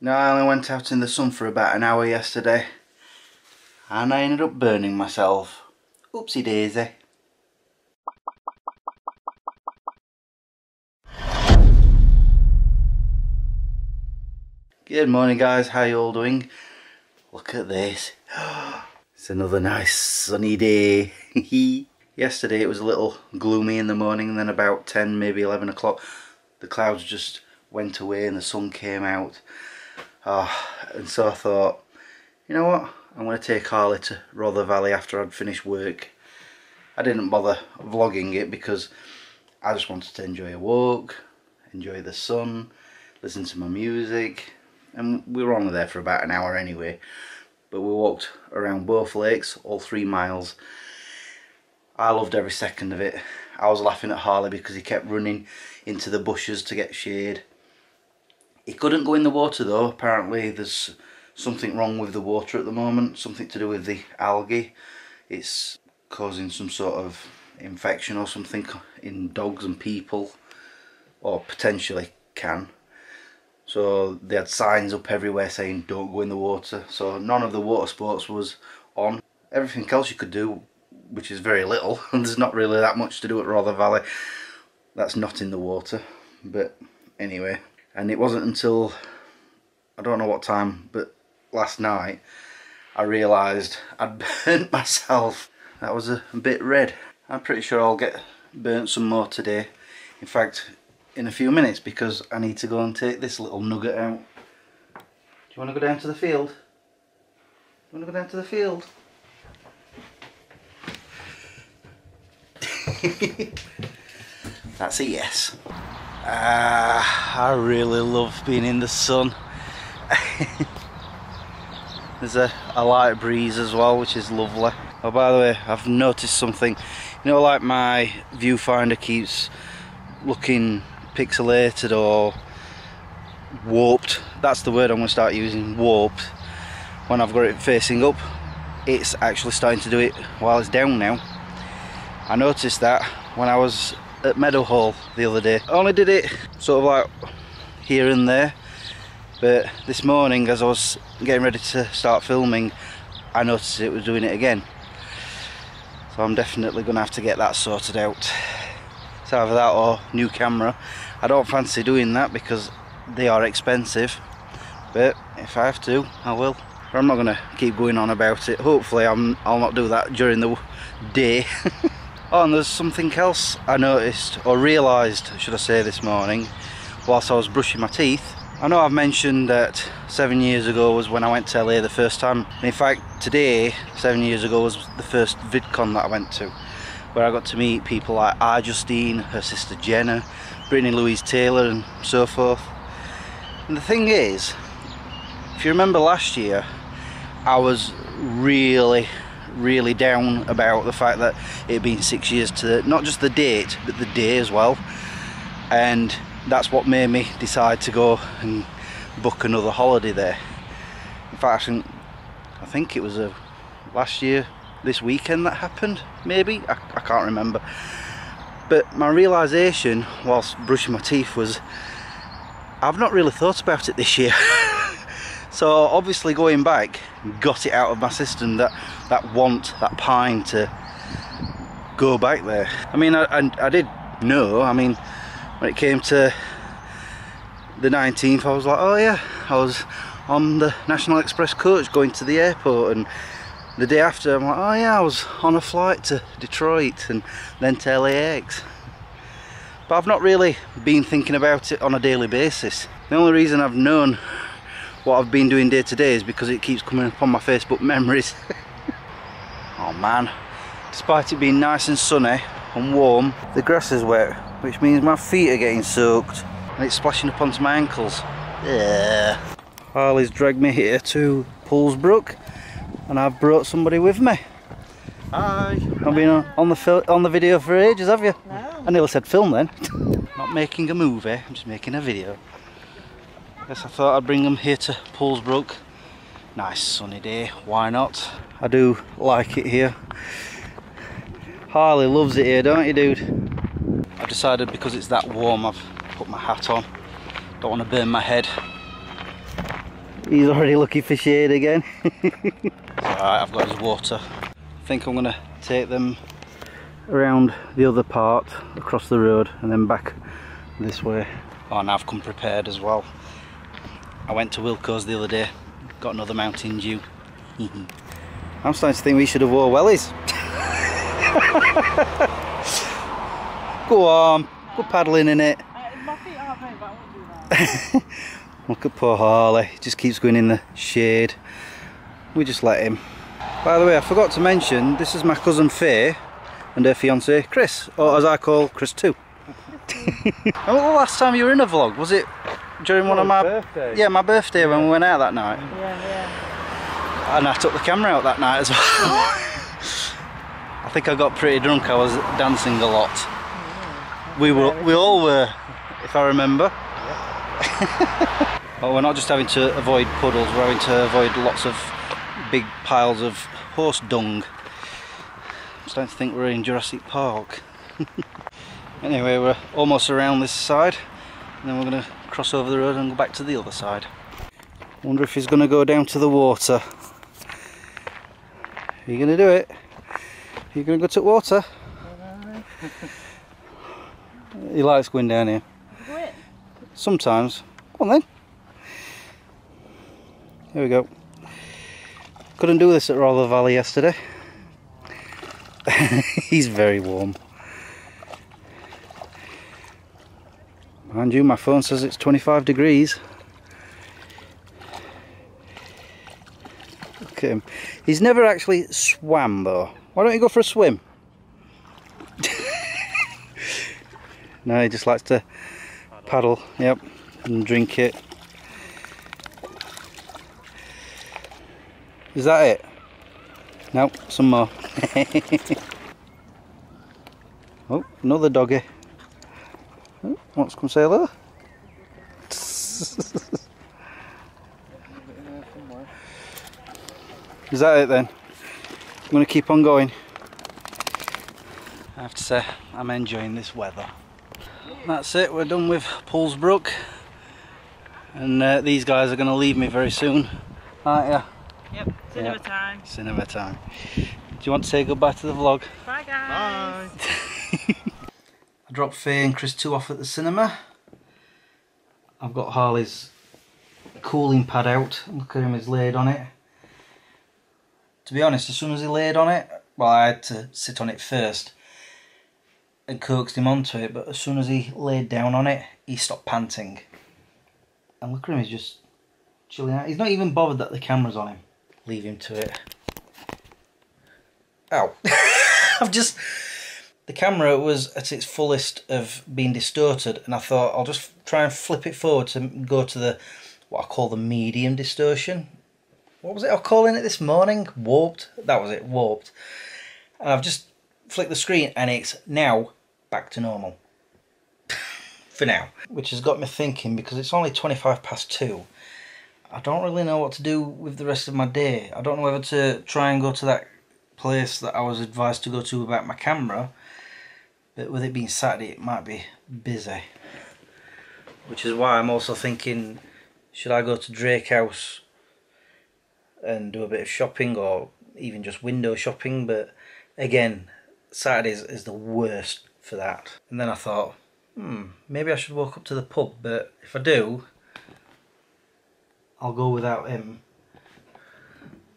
No, I only went out in the sun for about an hour yesterday and I ended up burning myself. Oopsie daisy. Good morning guys, how you all doing? Look at this. It's another nice sunny day. Yesterday it was a little gloomy in the morning, and then about 10, maybe 11 o'clock the clouds just went away and the sun came out. And so I thought, you know what, I'm going to take Harley to Rother Valley after I'd finished work. I didn't bother vlogging it because I just wanted to enjoy a walk, enjoy the sun, listen to my music, and we were only there for about an hour anyway. But we walked around both lakes, all 3 miles. I loved every second of it. I was laughing at Harley because he kept running into the bushes to get shade. He couldn't go in the water though. Apparently there's something wrong with the water at the moment, something to do with the algae. It's causing some sort of infection or something in dogs and people, or potentially can. So they had signs up everywhere saying don't go in the water, so none of the water sports was on. Everything else you could do, which is very little, and there's not really that much to do at Rother Valley that's not in the water. But anyway, and it wasn't until, I don't know what time, but last night I realised I'd burnt myself. That was a bit red. I'm pretty sure I'll get burnt some more today. In fact, in a few minutes, because I need to go and take this little nugget out. Do you want to go down to the field? You want to go down to the field? That's a yes. I really love being in the sun. There's a light breeze as well, which is lovely. Oh, by the way, I've noticed something. You know, like my viewfinder keeps looking pixelated or warped. That's the word I'm going to start using, warped. When I've got it facing up, it's actually starting to do it while it's down now. I noticed that when I was at Meadowhall the other day. I only did it sort of like here and there, but this morning as I was getting ready to start filming, I noticed it was doing it again. So I'm definitely going to have to get that sorted out. It's either that or new camera. I don't fancy doing that because they are expensive, but if I have to, I will. But I'm not going to keep going on about it. Hopefully I'll not do that during the day. Oh, and there's something else I noticed, or realised, should I say, this morning whilst I was brushing my teeth. I know I've mentioned that 7 years ago was when I went to LA the first time. In fact, today, 7 years ago, was the first VidCon that I went to, where I got to meet people like Justine, her sister Jenna, Brittany Louise Taylor and so forth. And the thing is, if you remember last year, I was really down about the fact that it had been 6 years to not just the date, but the day as well. And that's what made me decide to go and book another holiday there. In fact, I think it was last year, this weekend that happened, maybe? I can't remember. But my realisation whilst brushing my teeth was, I've not really thought about it this year. So obviously going back, got it out of my system, that want, that pine to go back there. I mean, I did know, I mean, when it came to the 19th, I was like, oh yeah, I was on the National Express coach going to the airport, and the day after I'm like, oh yeah, I was on a flight to Detroit and then to LAX. But I've not really been thinking about it on a daily basis. The only reason I've known what I've been doing day to day is because it keeps coming up on my Facebook memories. Oh man, despite it being nice and sunny and warm, the grass is wet, which means my feet are getting soaked and it's splashing up onto my ankles. Yeah. Harley's dragged me here to Poolsbrook and I've brought somebody with me. Hi. I've been on the video for ages, have you? No. I nearly said film then. Not making a movie, I'm just making a video. Yes, I thought I'd bring them here to Poolsbrook. Nice sunny day, why not? I do like it here. Harley loves it here, don't you, dude? I've decided because it's that warm I've put my hat on. Don't want to burn my head. He's already looking for shade again. Alright, I've got his water. I think I'm going to take them around the other part, across the road, and then back this way. Oh, and I've come prepared as well. I went to Wilko's the other day, got another Mountain Dew. I'm starting to think we should have wore wellies. Go on, go paddling in it. My feet are pain, but I won't do that. Look at poor Harley, he just keeps going in the shade. We just let him. By the way, I forgot to mention, this is my cousin Faye and her fiance Chris, or as I call Chris 2. When was the last time you were in a vlog? Was it during one of my birthday? Yeah, my birthday, when we went out that night. Yeah. And I took the camera out that night as well. I think I got pretty drunk. I was dancing a lot. We all were, if I remember. But we're not just having to avoid puddles, we're having to avoid lots of big piles of horse dung. I'm starting to think we're in Jurassic Park. Anyway, we're almost around this side, and then we're going to cross over the road and go back to the other side. Wonder if he's going to go down to the water. Are you going to do it? Are you going to go to the water? He likes going down here. Sometimes. Come on then. Here we go. Couldn't do this at Roller Valley yesterday. He's very warm. Mind you, my phone says it's 25 degrees. Look at him. He's never actually swam though. Why don't you go for a swim? No, he just likes to paddle, yep, and drink it. Is that it? Nope, some more. Oh, another doggy. Oh, wants to come say hello. Is that it then? I'm going to keep on going. I have to say, I'm enjoying this weather. That's it, we're done with Poulsbrook. And these guys are going to leave me very soon, aren't you? Yep, cinema time. Cinema time. Do you want to say goodbye to the vlog? Bye guys. Bye. I dropped Faye and Chris 2 off at the cinema. I've got Harley's cooling pad out. Look at him, he's laid on it. To be honest, as soon as he laid on it, well, I had to sit on it first and coaxed him onto it, but as soon as he laid down on it, he stopped panting. And look at him, he's just chilling out. He's not even bothered that the camera's on him. Leave him to it. Ow. The camera was at its fullest of being distorted, and I thought I'll just try and flip it forward to go to what I call the medium distortion. What was it I was calling it this morning? Warped? That was it, warped. And I've just flicked the screen and it's now back to normal. For now. Which has got me thinking, because it's only 2:25. I don't really know what to do with the rest of my day. I don't know whether to try and go to that place that I was advised to go to about my camera, but with it being Saturday it might be busy. Which is why I'm also thinking, should I go to Drake House and do a bit of shopping, or even just window shopping? But again, Saturdays is the worst for that. And then I thought, maybe I should walk up to the pub, but if I do, I'll go without him,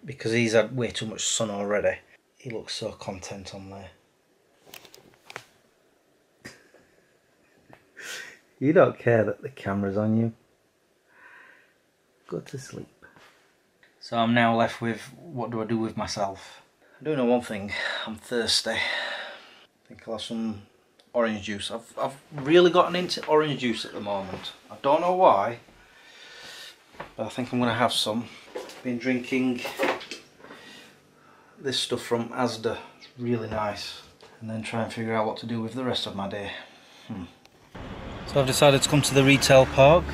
because he's had way too much sun already. He looks so content on there. You don't care that the camera's on you. Go to sleep. So I'm now left with, what do I do with myself? I do know one thing, I'm thirsty. I think I'll have some orange juice. I've really gotten into orange juice at the moment. I don't know why, but I think I'm going to have some. Been drinking this stuff from Asda, it's really nice. And then try and figure out what to do with the rest of my day. So I've decided to come to the retail park.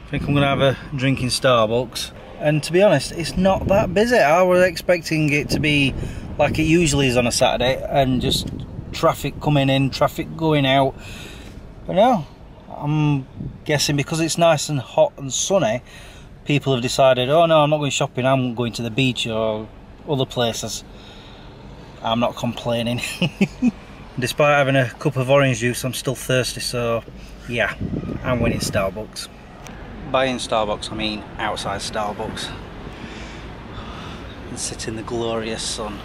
I think I'm going to have a drink in Starbucks. And to be honest, it's not that busy. I was expecting it to be like it usually is on a Saturday, and just traffic coming in, traffic going out. But no, I'm guessing because it's nice and hot and sunny, people have decided, oh no, I'm not going shopping, I'm going to the beach or other places, I'm not complaining. Despite having a cup of orange juice, I'm still thirsty, so yeah, I'm winning Starbucks. By in Starbucks, I mean outside Starbucks. And sit in the glorious sun.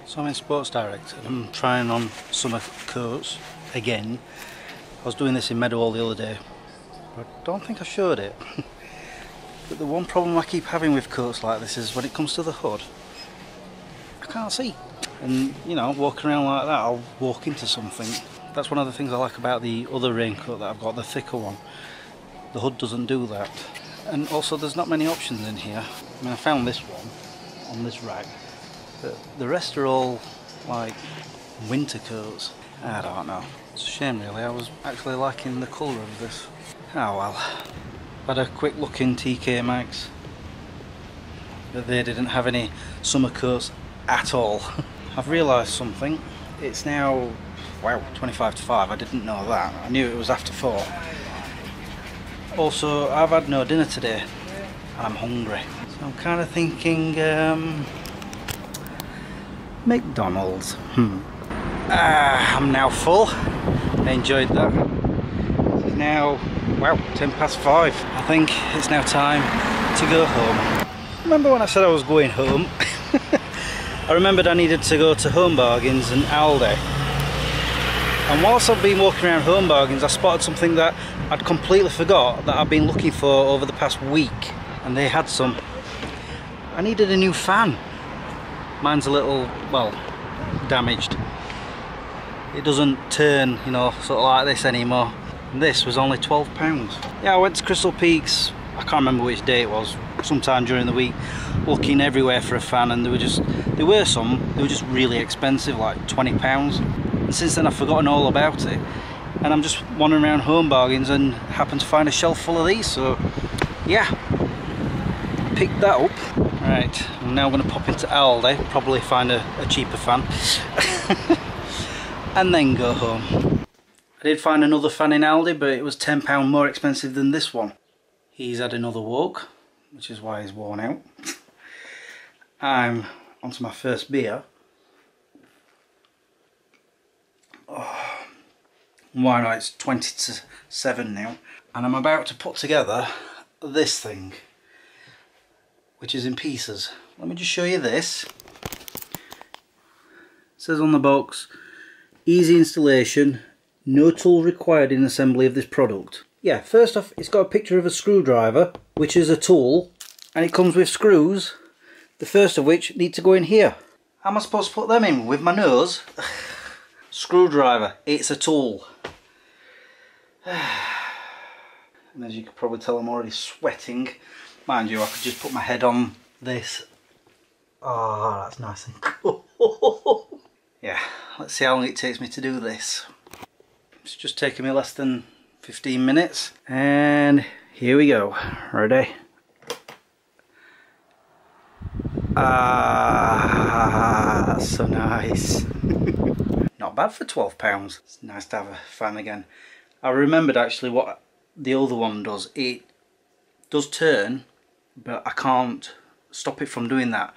So I'm in Sports Direct and I'm trying on summer coats again. I was doing this in Meadowhall the other day. I don't think I showed it. But the one problem I keep having with coats like this is when it comes to the hood, I can't see. And you know, walking around like that, I'll walk into something. That's one of the things I like about the other raincoat that I've got, the thicker one. The hood doesn't do that. And also there's not many options in here. I mean, I found this one on this rack, but the rest are all like winter coats. I don't know. It's a shame really, I was actually liking the colour of this. Oh well. Had a quick look in TK Maxx, but they didn't have any summer coats at all. I've realised something. It's now, wow, 25 to 5. I didn't know that. I knew it was after 4. Also, I've had no dinner today and I'm hungry. So I'm kind of thinking McDonald's. I'm now full. I enjoyed that. It's now, wow, 10 past 5. I think it's now time to go home. Remember when I said I was going home? I remembered I needed to go to Home Bargains and Aldi. And whilst I've been walking around Home Bargains, I spotted something that I'd completely forgot that I've been looking for over the past week. And they had some. I needed a new fan. Mine's a little, well, damaged. It doesn't turn, you know, sort of like this anymore. And this was only £12. Yeah, I went to Crystal Peaks, I can't remember which day it was, sometime during the week, looking everywhere for a fan, and there were some, they were just really expensive, like £20. And since then I've forgotten all about it. And I'm just wandering around Home Bargains and happened to find a shelf full of these, so yeah, picked that up. Right, I'm now going to pop into Aldi, probably find a cheaper fan, and then go home. I did find another fan in Aldi, but it was £10 more expensive than this one. He's had another walk, which is why he's worn out. I'm onto my first beer. Oh, why not? It's 20 to 7 now. And I'm about to put together this thing, which is in pieces. Let me just show you this. It says on the box, easy installation, no tool required in assembly of this product. Yeah, first off, it's got a picture of a screwdriver, which is a tool, and it comes with screws, the first of which need to go in here. How am I supposed to put them in? With my nose? Screwdriver, it's a tool. And as you can probably tell, I'm already sweating. Mind you, I could just put my head on this. Oh, that's nice and cool. Yeah, let's see how long it takes me to do this. It's just taken me less than 15 minutes. And here we go. Ready? Ah, that's so nice. Not bad for £12. It's nice to have a fan again. I remembered actually what the other one does. It does turn, but I can't stop it from doing that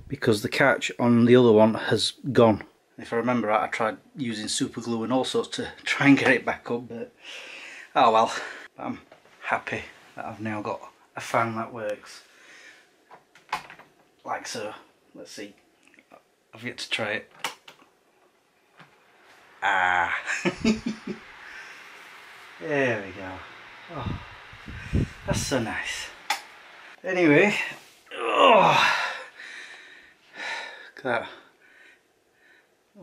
because the catch on the other one has gone. If I remember right, I tried using super glue and all sorts to try and get it back up, but oh well. I'm happy that I've now got a fan that works like so. Let's see. I've yet to try it. Ah. There we go. Oh, that's so nice. Anyway, oh, look at that.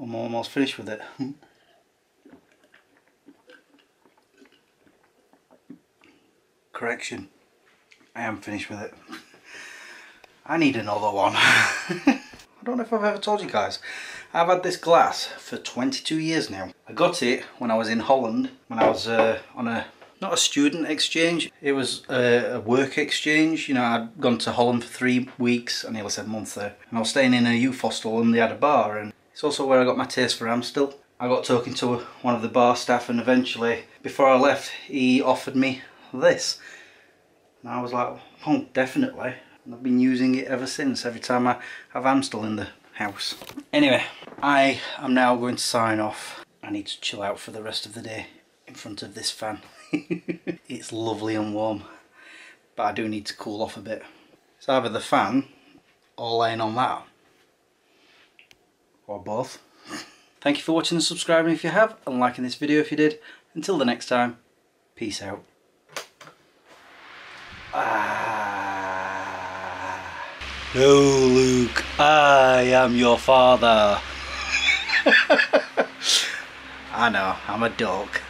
I'm almost finished with it. Correction, I am finished with it. I need another one. I don't know if I've ever told you guys, I've had this glass for 22 years now. I got it when I was in Holland, when I was on a, not a student exchange, it was a work exchange. You know, I'd gone to Holland for 3 weeks, I nearly said month there, and I was staying in a youth hostel and they had a bar, and it's also where I got my taste for Amstel. I got talking to one of the bar staff, and eventually, before I left, he offered me this. And I was like, oh, definitely. And I've been using it ever since, every time I have Amstel in the house. Anyway, I am now going to sign off. I need to chill out for the rest of the day in front of this fan. It's lovely and warm, but I do need to cool off a bit. It's either the fan or laying on that, or both. Thank you for watching and subscribing if you have, and liking this video if you did. Until the next time, peace out. No, Luke, I am your father. I know, I'm a dork.